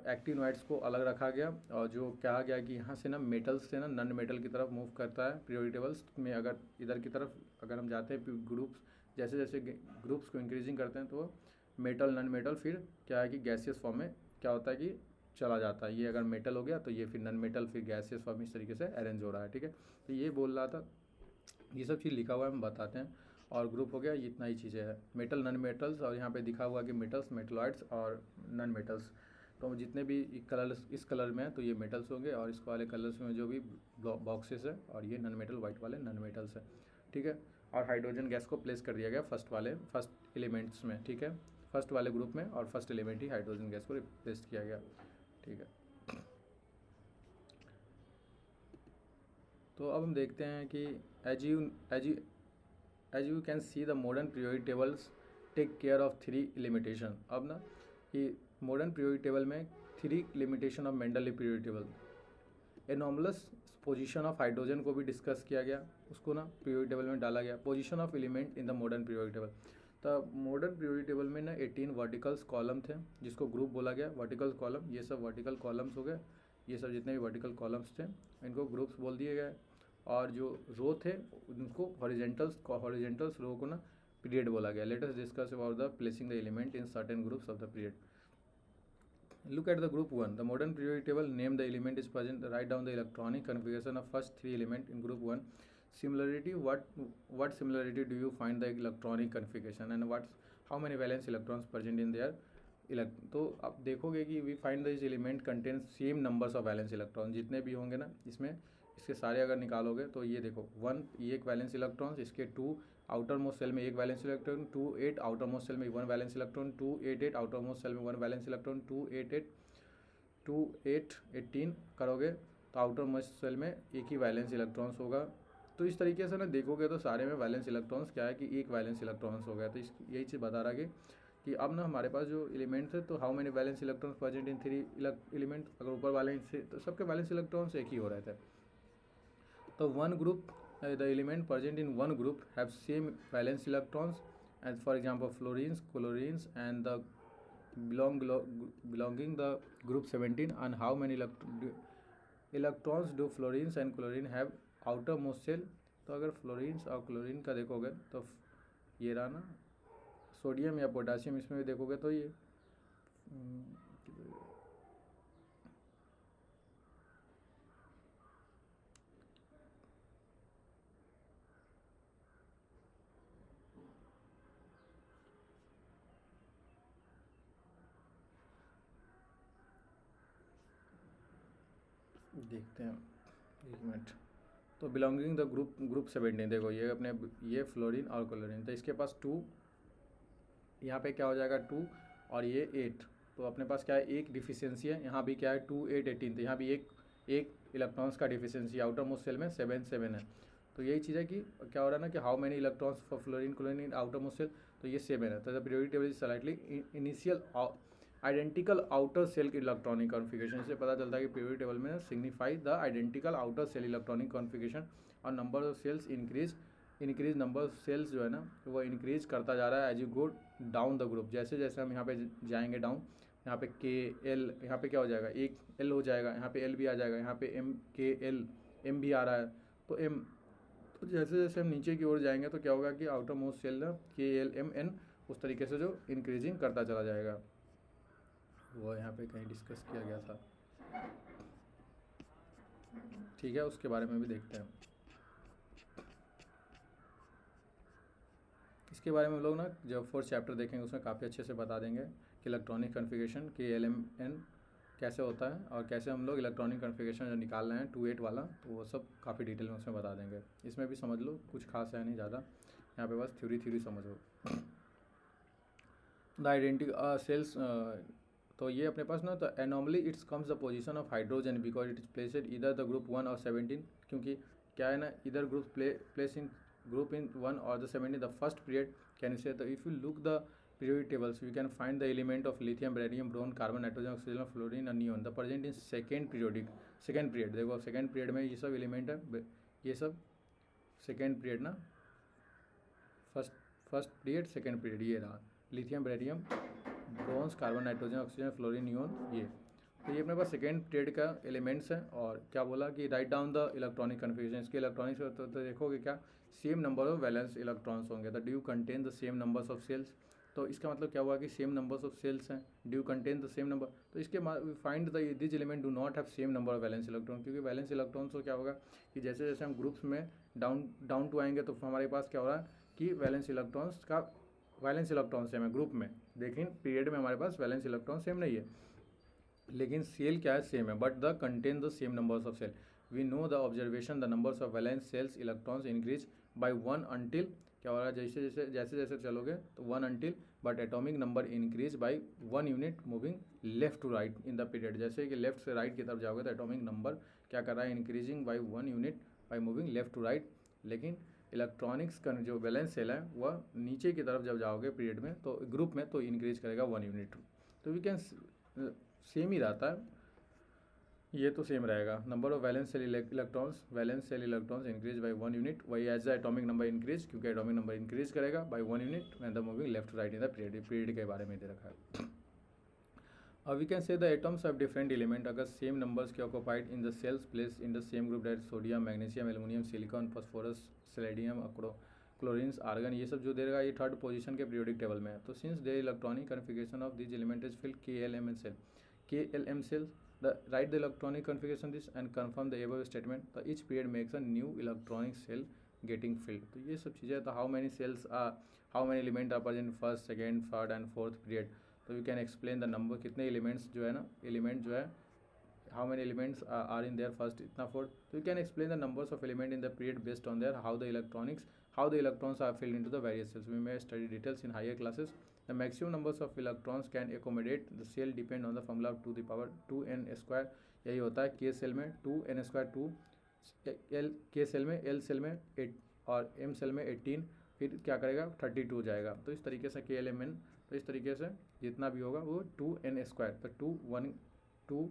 एक्टिनॉइड्स को अलग रखा गया, और जो कहा गया कि यहाँ से ना मेटल्स से ना नॉन मेटल की तरफ मूव करता है पीरियोडिक टेबल्स में। अगर इधर की तरफ अगर हम जाते हैं ग्रुप्स, जैसे जैसे ग्रुप्स को इंक्रीजिंग करते हैं, तो मेटल नॉन मेटल फिर क्या है कि गैसियस फॉर्म में क्या होता है कि चला जाता है। ये अगर मेटल हो गया तो ये फिर नॉन मेटल, फिर गैसियस फॉर्म, इस तरीके से अरेंज हो रहा है, ठीक है। तो ये बोल रहा था, ये सब चीज़ लिखा हुआ है, हम बताते हैं। और ग्रुप हो गया, ये इतना ही चीज़ें है, मेटल नॉन मेटल्स, और यहाँ पे दिखा हुआ कि मेटल्स, मेटलॉइड्स और नॉन मेटल्स। तो जितने भी कलर इस कलर में है तो ये मेटल्स होंगे, और इसको वाले कलर्स में जो भी बॉक्सेस है, और ये नॉन मेटल, वाइट वाले नॉन मेटल्स है, ठीक है। और हाइड्रोजन गैस को प्लेस कर दिया गया फर्स्ट एलिमेंट्स में, ठीक है, फर्स्ट वाले ग्रुप में, और फर्स्ट एलिमेंट ही हाइड्रोजन गैस को रिप्लेस किया गया, ठीक है। तो अब हम देखते हैं कि as you can see the modern periodic tables take care of 3 limitation. अब ना कि मॉडर्न पीरियोडिक टेबल में 3 limitation of Mendeleev periodic table, anomalous position of hydrogen को भी डिस्कस किया गया, उसको ना पीरियोडिक टेबल में डाला गया, position of element in the modern periodic table. तो मॉडर्न पीरियोडिक टेबल में ना 18 वर्टिकल्स कॉलम थे, जिसको ग्रुप बोला गया, वर्टिकल कॉलम। ये सब वर्टिकल कॉलम्स हो गए, ये सब जितने भी वर्टिकल कॉलम्स थे इनको ग्रुप्स बोल दिए गए। और जो रो थे उनको हॉरिजेंटल्स रो को ना पीरियड बोला गया। Let us discuss about the placing the element in certain groups of the period. Look at the group 1. The modern periodic table, name the element is present, write down the electronic configuration of first 3 element in group 1. Similarity, what similarity do you find the electronic configuration, and how many valence electrons present in their तो आप देखोगे कि we find this element contain same numbers of valence electron, जितने भी होंगे ना इसमें इसके सारे अगर निकालोगे तो ये देखो 1 ये एक वैलेंस इलेक्ट्रॉन्स, इसके 2 आउटर मोस्ट सेल में एक valence electron, 2 8 outer most shell में 1 valence electron, 2 8 8 outer most shell में 1 वैलेंस इलेक्ट्रॉन, 2 8 8 2 8 18 करोगे तो आउटर मोस्ट सेल में एक ही वैलेंस इलेक्ट्रॉन्स होगा। तो इस तरीके से ना देखोगे तो सारे में वैलेंस इलेक्ट्रॉन्स क्या है कि एक वैलेंस इलेक्ट्रॉन्स हो गया। तो इस यही चीज़ बता रहा कि अब ना हमारे पास जो एलिमेंट्स है तो how many valence electrons present in 3 element, अगर ऊपर वाले से तो सबके वैलेंस इलेक्ट्रॉन्स एक ही हो रहे थे। तो one group the element present in one group have same valence electrons as for example fluorines, chlorines and the belonging the group 17 and how many electrons do fluorines and chlorine have outermost shell। तो अगर fluorines और chlorine का देखोगे तो ये रहा ना sodium या पोटासियम, इसमें भी देखोगे तो ये देखते हैं एक मिनट। तो बिलोंगिंग द ग्रुप 17 देखो ये अपने ये फ्लोरीन और क्लोरीन, तो इसके पास 2, यहाँ पे क्या हो जाएगा 2 और ये 8, तो अपने पास क्या है एक डिफिशियंसी है। यहाँ भी क्या है 2 8 18, तो यहाँ भी एक इलेक्ट्रॉन्स का डिफिशियंसी आउटर मोस्ट सेल में 7 7 है। तो यही चीज़ है कि क्या हो रहा है ना कि how many electrons for fluorine chlorine in outer most shell, तो ये 7 है। तो the periodic table is slightly initial identical outer shell electronic configuration. से पता चलता है कि पीरियोडिक टेबल में signify the identical outer shell electronic configuration और number of shells increase number of shells जो है ना वो इंक्रीज करता जा रहा है as you go down the group. जैसे जैसे हम यहाँ पे जाएंगे डाउन, यहाँ पे के एल, यहाँ पे क्या हो जाएगा एक एल हो जाएगा, यहाँ पे एल भी आ जाएगा, यहाँ पे एम के एल एम भी आ रहा है तो एम। तो जैसे जैसे हम नीचे की ओर जाएंगे तो क्या होगा कि आउटर मोस्ट सेल ना के एल एम एन उस तरीके से जो इंक्रीजिंग करता चला जाएगा। वो यहाँ पे कहीं डिस्कस किया गया था, ठीक है, उसके बारे में भी देखते हैं। इसके बारे में हम लोग ना जब 4th चैप्टर देखेंगे उसमें काफ़ी अच्छे से बता देंगे कि इलेक्ट्रॉनिक कॉन्फ़िगरेशन के एल एम एन कैसे होता है और कैसे हम लोग इलेक्ट्रॉनिक कॉन्फ़िगरेशन जो निकाल रहे हैं 2 8 वाला, तो वो सब काफ़ी डिटेल में उसमें बता देंगे। इसमें भी समझ लो, कुछ खास है नहीं ज़्यादा, यहाँ पे बस थ्योरी समझो। द आइडेंटिटी सेल्स, तो ये अपने पास ना तो anomaly it's comes the position of hydrogen because it is placid इधर द ग्रुप 1 और 17, क्योंकि क्या है ना इधर group place in group in 1 or the 17 the first period can you say that if you look the periodic tables you can find the element of lithium, beryllium, boron, carbon, nitrogen, oxygen, fluorine and neon the present in second period। देखो second period में ये सब element है, ये सब second period ना, first period second period ये रहा lithium, beryllium, boron, carbon, nitrogen, oxygen, fluorine, neon, ये तो ये अपने पास सेकेंड पीरियड का एलिमेंट्स हैं। और क्या बोला कि right down the electronic configuration, इसके इलेक्ट्रॉनिक्स तो देखोगे क्या same number of valence electrons होंगे। They do contain the same numbers of shells, तो इसका मतलब क्या हुआ कि सेम नंबर्स ऑफ सेल्स हैं, due contain the same number. तो इसके find the this element do not have same number of valence electron, क्योंकि वैलेंस इलेक्ट्रॉन्स को क्या होगा कि जैसे जैसे हम ग्रुप्स में डाउन टू आएंगे तो हमारे पास क्या हो रहा है कि वैलेंस इलेक्ट्रॉन्स सेम है ग्रुप में, लेकिन पीरियड में हमारे पास वैलेंस इलेक्ट्रॉन सेम नहीं है, लेकिन सेल क्या है सेम है, but the contain the same numbers of shell. We know the observation the numbers of valence shells electrons increase by 1 until, क्या हो रहा है जैसे जैसे चलोगे तो 1 until, but atomic number increase by 1 unit moving left to right in the period. जैसे कि लेफ्ट से राइट की तरफ जाओगे तो एटॉमिक नंबर क्या कर रहा है increasing by 1 unit by moving left to right, लेकिन इलेक्ट्रॉनिक्स का जो वैलेंस सेल है वह नीचे की तरफ जब जाओगे पीरियड में तो ग्रुप में तो इंक्रीज करेगा 1 यूनिट। तो वी कैन सेम ही रहता है, ये तो सेम रहेगा। Number of valence shell electrons increase by 1 unit, वही as the atomic number increase, क्योंकि एटॉमिक नंबर इंक्रीज करेगा by 1 unit when the moving left right in the period के बारे में दे रखा है। अब we can say the atoms of different element अगर सेम नंबर्स के occupied in the shells place in the same group that sodium, magnesium, aluminium, silicon, phosphorus, selenium, chlorines, argon, ये सब जो देगा ये थर्ड पोजीशन के पीरियोडिक टेबल में है। तो since their electronic configuration of this element is fill KLM shell, KLM cells, write the electronic configuration this and confirm the above statement. The each period makes a new electronic cell getting filled। तो ये सब चीज़ें, तो how many cells are, how many element are present in first, second, third and fourth period। तो you can explain the number, कितने elements जो है ना, एलिमेंट जो है how many elements are in there first itna 4. So you can explain the numbers of element in the period based on their how the electrons are filled into the various cells. We may study details in higher classes. The maximum numbers of electrons can accommodate the cell depend on the formula to the power 2n square. यही होता है k shell में 2n square 2, l k shell में l shell में 8 और m cell में 18, फिर क्या करेगा 32 जाएगा. तो इस तरीके से k l m n, तो इस तरीके से जितना भी होगा वो 2n स्क्वायर, तो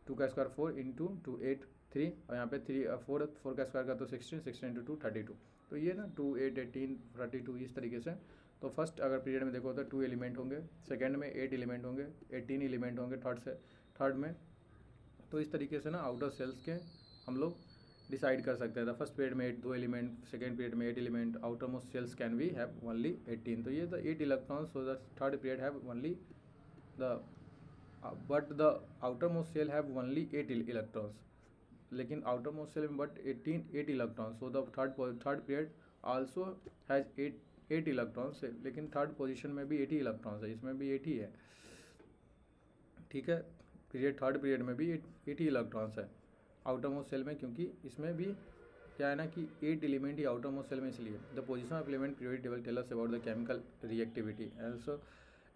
2 का स्क्वायर 4 इंटू 2 8 3 और यहाँ पे 4 का स्क्वायर का तो 16 इंटू 2 32. तो ये ना 2 8 18 32 इस तरीके से. तो फर्स्ट अगर पीरियड में देखो तो 2 एलिमेंट होंगे, सेकंड में 8 एलिमेंट होंगे, 18 एलिमेंट होंगे थर्ड में. तो इस तरीके से ना आउटर सेल्स के हम लोग डिसाइड कर सकते हैं. फर्स्ट पीरियड में 2 एलिमेंट, सेकंड पीरियड में 8 element, outer most shells can be have only 18. तो ये the 8 electrons, so the third period have only the but the outer most shell have only 8 electrons. लेकिन outer most shell में but 8 electrons. So the third period also has 8 electrons. लेकिन third position में भी 80 electrons है, इसमें भी 80 है. ठीक है, थर्ड पीरियड में भी 80 इलेक्ट्रॉन्स है आउटर मोस्ट सेल में, क्योंकि इसमें भी क्या है ना कि 8 एलिमेंट ही आउटर मोस्ट सेल में. इसलिए the position of element period table tell us about the chemical reactivity. Also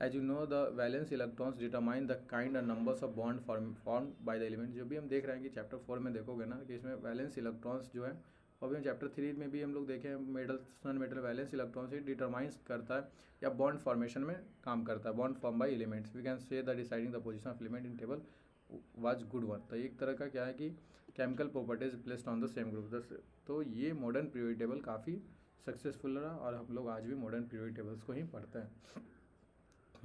as you know the valence electrons determine the kind and numbers of bond form by the element. जो भी हम देख रहे हैं कि chapter 4 में देखोगे ना कि इसमें वैलेंस इलेक्ट्रॉन्स जो है, और भी चैप्टर 3 में भी हम लोग देखें metal non metal valence electrons ही डिटरमाइंस करता है या बॉन्ड फॉर्मेशन में काम करता है, bond form by elements. We can say the deciding the position of element in table was good one. तो एक तरह का क्या है कि chemical properties placed on the same group. तो ये मॉडर्न पीरियोडिक टेबल काफ़ी सक्सेसफुल रहा और हम लोग आज भी मॉडर्न पीरियोडिक टेबल्स को ही पढ़ते हैं.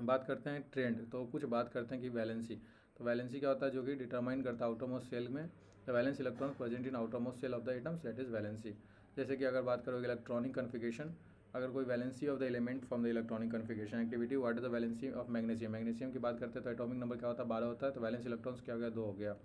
बात करते हैं ट्रेंड. तो कुछ बात करते हैं कि वैलेंसी. तो वैलेंसी क्या होता है, जो कि डिटरमाइन करता है आउटरमोस्ट सेल में the valence electron present in outermost shell of the atoms, that is valency. जैसे कि अगर बात करोगे इलेक्ट्रॉनिक कन्फिगरेशन, अगर कोई valency of the element from the electronic configuration activity, what is the valency of magnesium. Magnesium की बात करते हैं तो एटॉमिक नंबर क्या होता है 12 होता है, तो वैलेंस इलेक्ट्रॉन्स क्या हो गया 2 हो गया.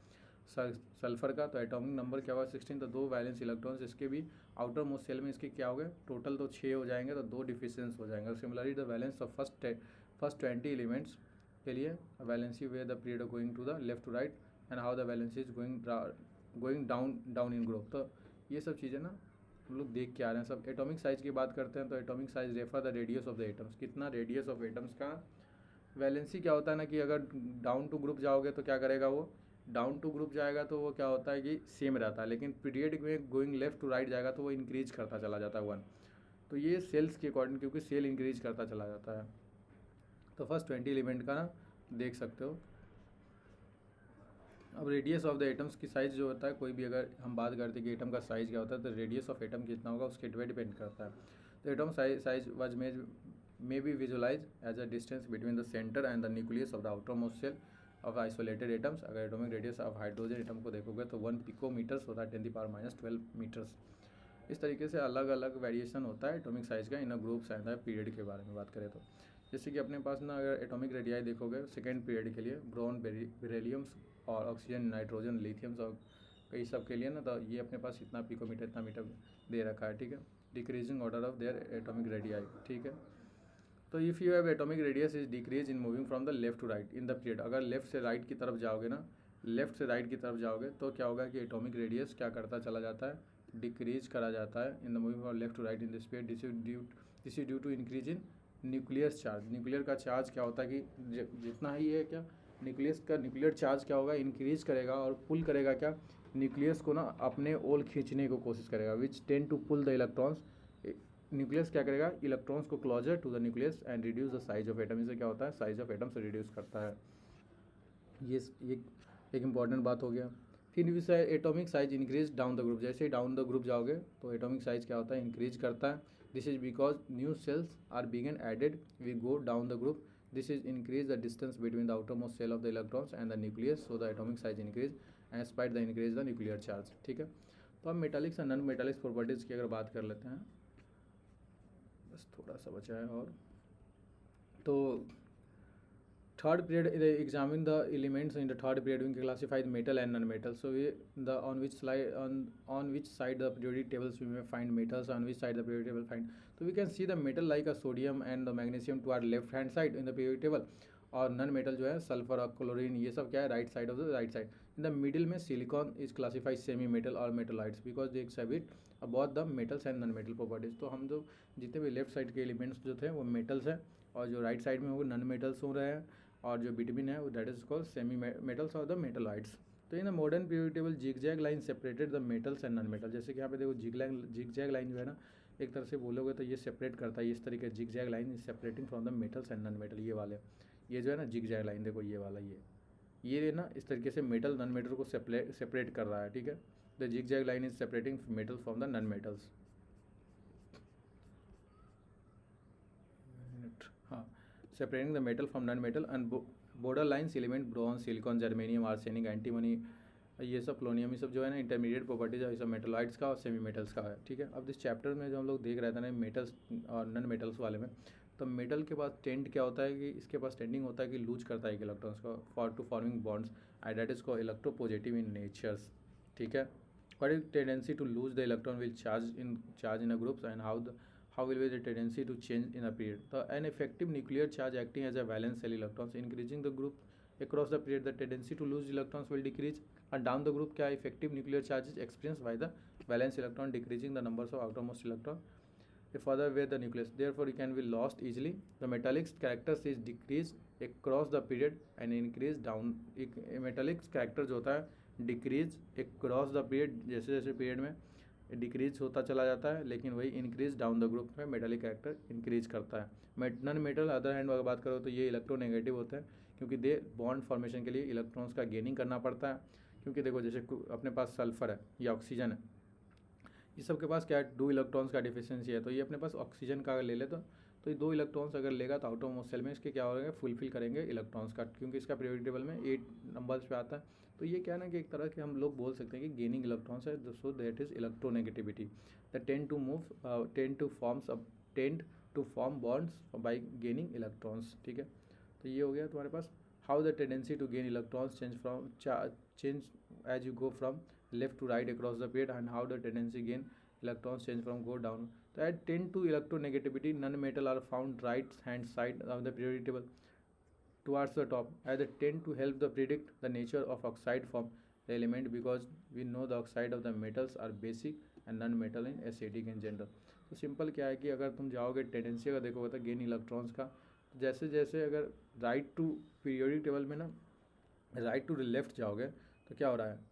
सल्फर का तो एटॉमिक नंबर क्या हुआ 16, तो 2 वैलेंस इलेक्ट्रॉन्स इसके भी आउटर मोस्ट सेल में इसके क्या हो गए टोटल तो 6 हो जाएंगे, तो 2 डिफिशियंस हो जाएंगे. Similarly the valence of first 20 elements के लिए valency way the period going to the left to right and how the valency is going down in group. तो ये सब चीज़ें ना हम लोग देख के आ रहे हैं सब. एटॉमिक साइज की बात करते हैं तो atomic size refer the radius of the atoms. कितना रेडियस ऑफ एटम्स का. वैलेंसी क्या होता है ना कि अगर डाउन टू ग्रुप जाओगे तो क्या करेगा, वो डाउन टू ग्रुप जाएगा तो वो क्या होता है कि सेम रहता है, लेकिन पीरियड में गोइंग लेफ्ट टू राइट जाएगा तो वो इंक्रीज करता चला जाता है 1. तो ये सेल्स के अकॉर्डिंग, क्योंकि सेल इंक्रीज करता चला जाता है. तो फर्स्ट 20 एलिमेंट का ना देख सकते हो. अब रेडियस ऑफ द एटम्स की साइज़ जो होता है, कोई भी अगर हम बात करते हैं कि एटम का साइज़ क्या होता है, तो रेडियस ऑफ एटम कितना होगा उसके पे डिपेंड करता है. तो atom size was may be visualize as a distance between the centre and the nucleus of the outer most shell of isolated atoms. अगर atomic radius of hydrogen atom को देखोगे तो 1 पिकोमीटर्स होता है 10⁻12 मीटर्स. इस तरीके से अलग अलग वेरिएशन होता है एटॉमिक साइज़ का इन a groups and the period के बारे में बात करें तो. जैसे कि अपने पास ना अगर एटॉमिक रेडियाई देखोगे सेकेंड पीरियड के लिए ब्रोन, बेरिलियम्स और ऑक्सीजन, नाइट्रोजन, लिथियम्स और कई सब के लिए ना, तो ये अपने पास इतना पिकोमीटर इतना मीटर दे रखा है. ठीक है, decreasing order of their atomic radii. ठीक है, तो if you have atomic radius is decrease in moving from the left to right in the period. अगर लेफ्ट से राइट की तरफ जाओगे ना, लेफ्ट से राइट की तरफ जाओगे तो क्या होगा कि एटॉमिक रेडियस क्या करता चला जाता है, डिक्रीज करा जाता है in the moving from left to right in this period. This is due to increase in nuclear charge. Nuclear का चार्ज क्या होता है कि जितना ही है क्या न्यूक्लियर चार्ज क्या होगा इंक्रीज करेगा और पुल करेगा क्या न्यूक्लियस को ना अपने ओर खींचने को कोशिश करेगा, which tend to pull the electrons. Nucleus क्या करेगा इलेक्ट्रॉन्स को closer to the nucleus and reduce the size of atom. इससे क्या होता है साइज ऑफ एटम से रिड्यूस करता है. ये एक इंपॉर्टेंट बात हो गया. फिर atomic size increase down the group. जैसे ही डाउन द ग्रुप जाओगे तो एटॉमिक साइज क्या होता है इंक्रीज करता है. This is because new shells are began added we go down the group. This is increase the distance between the outermost shell of the electrons and the nucleus, so the atomic size increase and despite the increase the nuclear charge. ठीक है, तो अब मेटालिक्स और non Metalics properties की अगर बात कर लेते हैं, बस थोड़ा सा बचा है. और तो third period examine the elements in the third period we classify metal and non metal. So ये the on which side the periodic tables we may find metals, on which side the periodic table find. So we can see the metal like a sodium and the magnesium to our left hand side in the periodic table, और non metal जो है sulphur और chlorine ये सब क्या है right side of the right side. In the middle में silicon is classified semi metal और metalloids because they exhibit about the metals and non metal properties. तो हम जो जितने भी लेफ्ट साइड के एलिमेंट्स जो थे वो मेटल्स हैं और जो राइट साइड में वो नॉन मेटल्स हो रहे हैं और जो बिटवीन है वो that is called semi metals और द मेटलाइट्स। तो in the modern periodic table zigzag line separated the metals and non metal. जैसे कि यहाँ पे देखो जिगजैग लाइन जो है ना, एक तरह से बोलोगे तो ये सेपरेट करता है, इस तरीके zigzag line is separating from the metals and non metal. ये वाले ये जो है ना जिगजैग लाइन, देखो ये वाला ये ना इस तरीके से मेटल नॉन मेटल को सेपरेट कर रहा है, ठीक है। The zigzag line is separating metal from the non metals. हाँ, separating the metal from non metal and border lines element boron silicon germanium arsenic antimony ये सब प्लोनियम ये सब जो है ना इंटरमीडिएट प्रॉपर्टीज है, ये सब मेटलाइट्स का और सेमी मेटल्स का है, ठीक है। अब इस चैप्टर में जो हम लोग देख रहे थे ना मेटल्स और नॉन मेटल्स वाले में, तो मेटल के पास टेंड क्या होता है कि इसके पास टेंडिंग होता है कि लूज करता है इलेक्ट्रॉन्स को for to forming bonds and that is को इलेक्ट्रोपॉजिटिव इन नेचर्स, ठीक है। What is tendency to lose the electron will charge in a groups and how will be the tendency to change in a period. An effective nuclear charge acting as a valence shell electrons increasing the group across the period, the tendency to lose electrons will decrease, and down the group क्या effective nuclear charge is experienced by the valence electron decreasing the numbers of outermost electron further away the nucleus, therefore it can be lost easily. The metallic characters is decreased across the period and increase down. metallic character जो होता है decrease across the period, जैसे जैसे period में decrease होता चला जाता है, लेकिन वही इंक्रीज डाउन द ग्रुप में मेटालिक कैरेक्टर इंक्रीज करता है। नॉन मेटल अदर हैंड अगर बात करो तो ये इलेक्ट्रोनेगेटिव होते हैं क्योंकि दे बॉन्ड फॉर्मेशन के लिए इलेक्ट्रॉन्स का गेनिंग करना पड़ता है। क्योंकि देखो जैसे अपने पास सल्फर है या ऑक्सीजन है, ये सब के पास क्या है 2 इलेक्ट्रॉन्स का डिफिशियंसी है, तो ये अपने पास ऑक्सीजन का अगर ले ले तो ये 2 इलेक्ट्रॉन्स अगर लेगा तो आउटर मोस्ट सेल में इसके क्या होगा फुलफिल करेंगे इलेक्ट्रॉन्स का, क्योंकि इसका पीरियोडिक टेबल में 8 नंबर्स पे आता है। तो ये क्या है ना कि एक तरह के हम लोग बोल सकते हैं कि गेनिंग इलेक्ट्रॉन्स है, so that is electronegativity the tend to form bonds by gaining electrons, ठीक है। तो ये हो गया तुम्हारे पास how the tendency to gain electrons change as you go from left to right across the period and how the tendency gain electrons change from go down. So at 10 to electronegativity, non-metal are found right hand side of the periodic table towards the top, as they tend to help the predict the nature of oxide form the element because we know the oxide of the metals are basic and non-metal in acidic in general. तो simple क्या है कि अगर तुम जाओगे tendency अगर देखोगे तो गेन इलेक्ट्रॉन्स का, तो जैसे जैसे अगर राइट टू पीरियोडिक टेबल में ना राइट टू लेफ्ट जाओगे तो क्या हो रहा है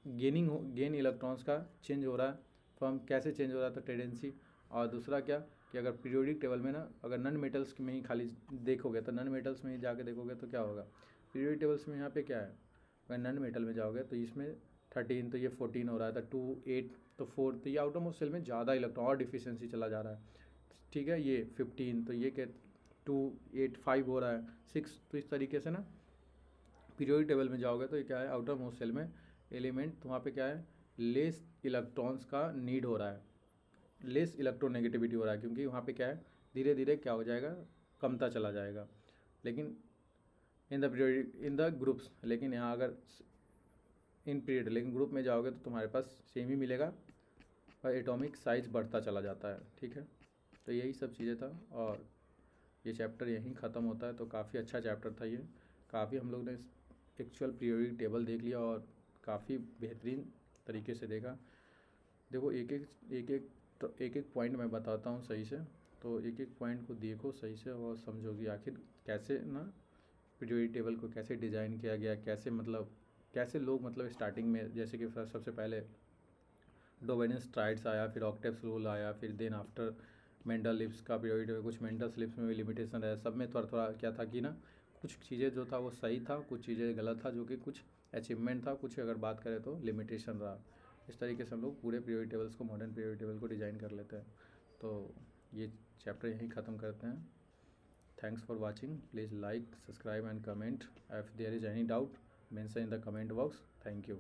गेन इलेक्ट्रॉन्स का चेंज हो रहा है। फॉर्म कैसे चेंज हो रहा है तो टेंडेंसी, और दूसरा क्या कि अगर पीरियोडिक टेबल में ना अगर नॉन मेटल्स में ही खाली देखोगे तो नॉन मेटल्स में ही जाके देखोगे तो क्या होगा पीरियोडिक टेबल्स में यहाँ पे क्या है अगर नॉन मेटल में जाओगे तो इसमें 13 तो ये 14 हो रहा है, तो 2 8 तो 4, तो ये आउटर मोस्ट सेल में ज़्यादा इलेक्ट्रॉन और डिफिशियंसी चला जा रहा है, ठीक है। ये 15 तो ये 2 8 5 हो रहा है 6, तो इस तरीके से ना पीरियोडिक टेबल में जाओगे तो ये क्या है आउटर मोस्ट सेल में एलिमेंट तो वहाँ पे क्या है लेस इलेक्ट्रॉन्स का नीड हो रहा है, लेस इलेक्ट्रोनेगेटिविटी हो रहा है, क्योंकि वहाँ पे क्या है धीरे धीरे क्या हो जाएगा कमता चला जाएगा। लेकिन इन द ग्रुप्स, लेकिन यहाँ अगर इन पीरियड लेकिन ग्रुप में जाओगे तो तुम्हारे पास सेम ही मिलेगा और एटॉमिक साइज बढ़ता चला जाता है, ठीक है। तो यही सब चीज़ें था और ये चैप्टर यहीं ख़त्म होता है। तो काफ़ी अच्छा चैप्टर था ये, काफ़ी हम लोग ने एक्चुअल पीरियोडिक टेबल देख लिया और काफ़ी बेहतरीन तरीके से देखा। देखो एक एक पॉइंट मैं बताता हूँ सही से, तो एक एक पॉइंट को देखो सही से और समझोगी आखिर कैसे ना पीरियोडिक टेबल को कैसे डिज़ाइन किया गया, कैसे लोग मतलब स्टार्टिंग में जैसे कि सबसे पहले डोवेनेस ट्राइड्स आया, फिर ऑक्टेव्स रूल आया, फिर देन आफ्टर मेंडल-लिव्स का पीरियोडिक टेबल, कुछ मेंडल-लिव्स में भी लिमिटेशन है, सब में थोड़ा थोड़ा क्या था कि ना कुछ चीज़ें जो था वो सही था, कुछ चीज़ें गलत था, जो कि कुछ अचीवमेंट था, कुछ अगर बात करें तो लिमिटेशन रहा। इस तरीके से हम लोग पूरे पीरियोडिक टेबल्स को मॉडर्न पीरियोडिक टेबल को डिज़ाइन कर लेते हैं। तो ये चैप्टर यहीं ख़त्म करते हैं। Thanks for watching, please like subscribe and comment. If there is any doubt mention in the comment box. Thank you.